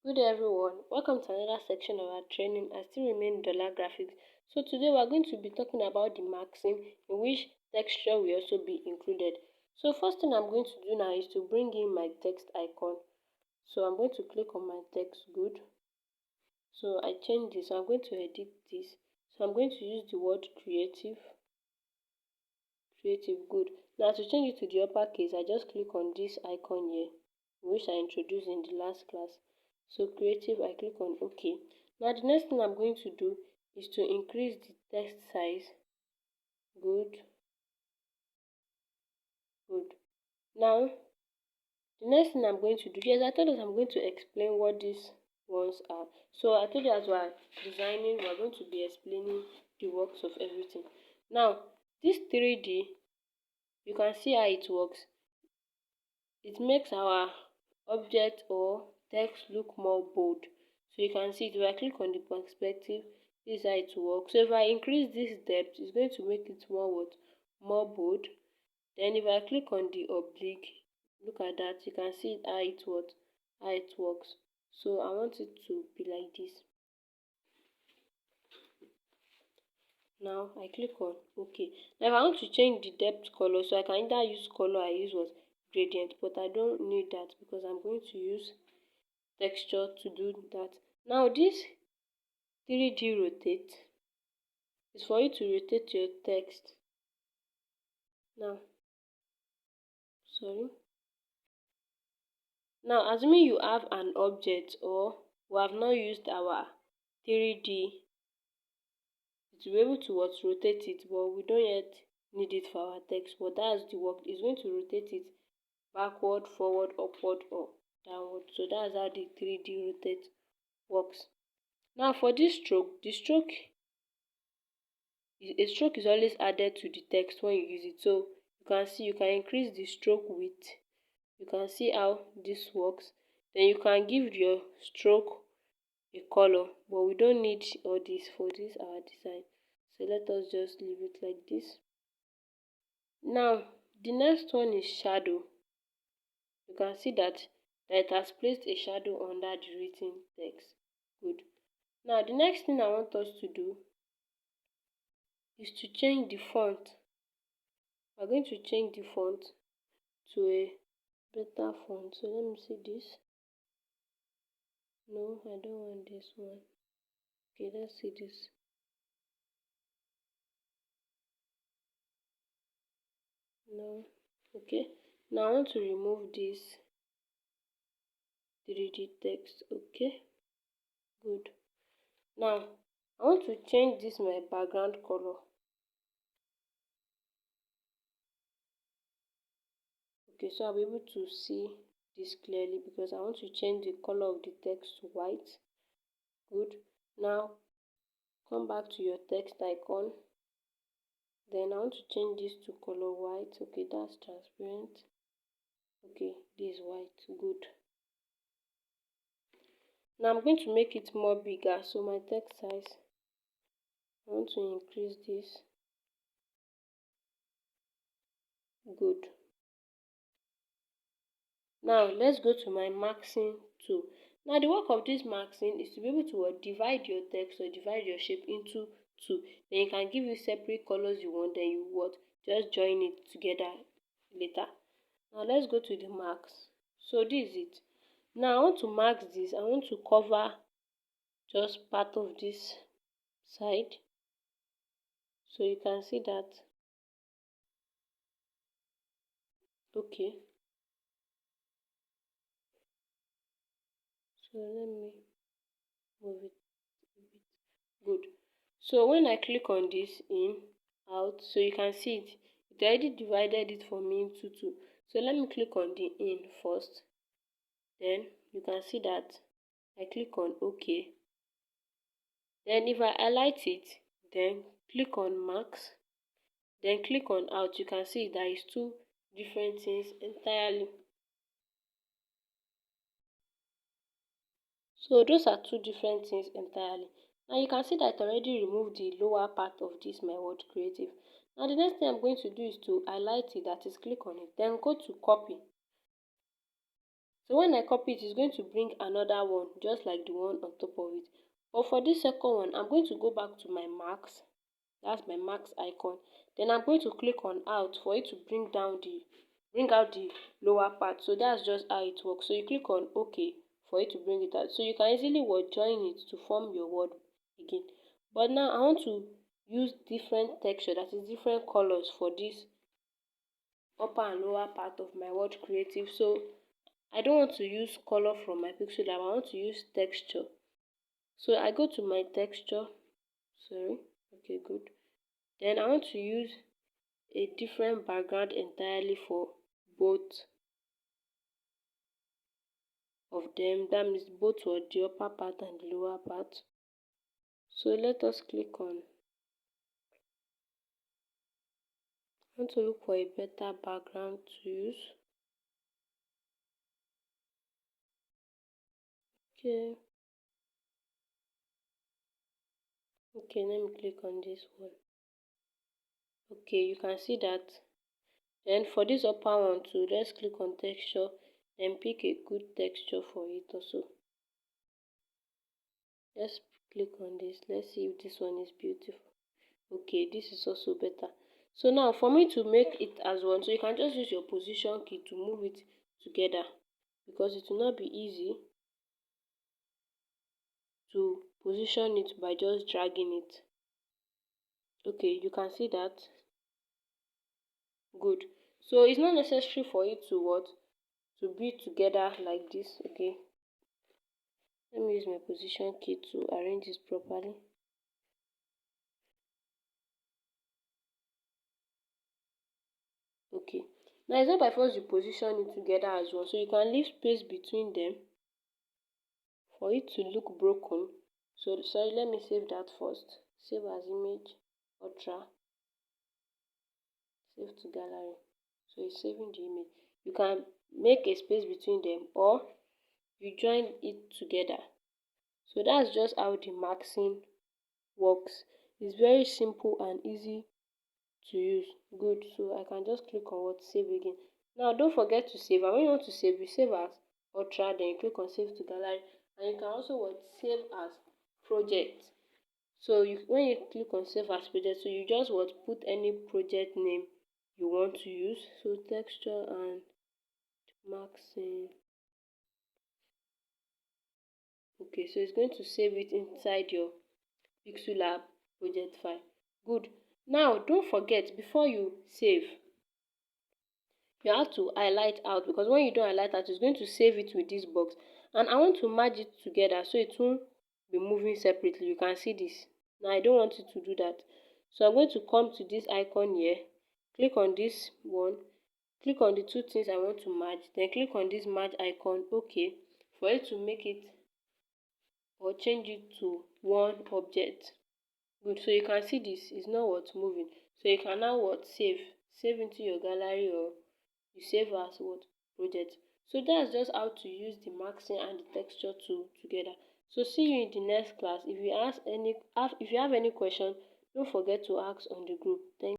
Good day everyone, welcome to another section of our training. I still remain Dollar Graphics. So today we are going to be talking about the maxim in which texture will also be included. So first thing I'm going to do now is to bring in my text icon. So I'm going to click on my text, good. So I change this, so I'm going to edit this. So I'm going to use the word creative, good. Now to change it to the uppercase, I just click on this icon here, which I introduced in the last class. So creative, I click on OK. Now the next thing I'm going to do is to increase the text size. Good. Now the next thing I'm going to do, yes, I told us I'm going to explain what these ones are. So I told you as we are designing, we are going to be explaining the works of everything. Now this 3D, you can see how it works. It makes our object or text look more bold. So you can see it. If I click on the perspective, this is how it works. So if I increase this depth, it's going to make it more what? More bold. Then if I click on the oblique, look at that, you can see how it works. So I want it to be like this. Now I click on OK. Now if I want to change the depth color, so I can either use color, I use what? Gradient, but I don't need that because I'm going to use texture to do that. Now this 3D rotate is for you to rotate your text. Now assuming you have an object or we have not used our 3D, it will be able to rotate it, but we don't yet need it for our text. But that's the work. It's going to rotate it backward, forward, upward, or downward. So that's how the 3D rotate works. Now for this stroke, a stroke is always added to the text when you use it. So you can see you can increase the stroke width. You can see how this works. Then you can give your stroke a color, but we don't need all this for this our design. So let us just leave it like this. Now the next one is shadow. You can see that it has placed a shadow under the written text. Good. Now the next thing I want us to do is to change the font. We're going to change the font to a better font. So let me see this. No, I don't want this one. Okay, let's see this. No. Okay. Now I want to remove this 3D text. Okay. Good. Now I want to change this my background color. Okay, so I'll be able to see this clearly because I want to change the color of the text to white. Good. Now come back to your text icon. Then I want to change this to color white. Okay, that's transparent. Okay, this is white. Good. Now I'm going to make it more bigger. So my text size, I want to increase this. Good. Now let's go to my maxing tool. Now the work of this maxing is to be able to divide your text or divide your shape into two. Then you can give you separate colors you want, then you just join it together later. Now let's go to the max. So this is it. Now I want to max this. I want to cover just part of this side. So you can see that. Okay. So let me move it a bit. Good. So when I click on this in, out, so you can see it already divided it for me into two. So let me click on the in first. Then you can see that I click on OK. Then if I highlight it, then click on max, then click on out, you can see there is two different things entirely. So those are two different things entirely. Now you can see that I already removed the lower part of this my word creative. Now the next thing I'm going to do is to highlight it, that is click on it, then go to copy. So when I copy it, it's going to bring another one just like the one on top of it. But for this second one, I'm going to go back to my marks. That's my marks icon. Then I'm going to click on out for it to bring out the lower part. So that's just how it works. So you click on OK for it to bring it out. So you can easily join it to form your word again. But now I want to use different texture, that is different colors, for this upper and lower part of my word creative. So I don't want to use color from my pixel lab. I want to use texture. So I go to my texture. Sorry. Okay, good. Then I want to use a different background entirely for both of them. That means both for the upper part and the lower part. So let us click on. I want to look for a better background to use. Okay. Okay, let me click on this one. Okay, you can see that. Then for this upper one too, let's click on texture, then pick a good texture for it also. Let's click on this. Let's see if this one is beautiful. Okay, this is also better. So now for me to make it as one, so you can just use your position key to move it together, because it will not be easy to position it by just dragging it. Okay, you can see that. Good. So it's not necessary for it to be together like this. Okay, let me use my position key to arrange this properly. Okay, now it's not by force you position it together as well, so you can leave space between them for it to look broken. So sorry, let me save that first. Save as image, ultra, save to gallery. So it's saving the image. You can make a space between them, or you join it together. So that's just how the maxing works. It's very simple and easy to use. Good. So I can just click on save again. Now don't forget to save. And when you want to save, you save as ultra, then you click on save to gallery, and you can also save as project. So when you click on save as project, so you just put any project name you want to use. So texture and maxing. Okay, so it's going to save it inside your Pixellab project file. Good. Now don't forget, before you save, you have to highlight out, because when you don't highlight out, it's going to save it with this box. And I want to merge it together so it won't be moving separately. You can see this. Now I don't want it to do that. So I'm going to come to this icon here, click on this one, click on the two things I want to merge, then click on this merge icon. Okay, for it to make it or change it to one object. Good. So you can see this is not moving. So you can now save into your gallery, or you save as project. So that's just how to use the maxing and the texture tool together. So see you in the next class. If you have any question, don't forget to ask on the group. Thank you.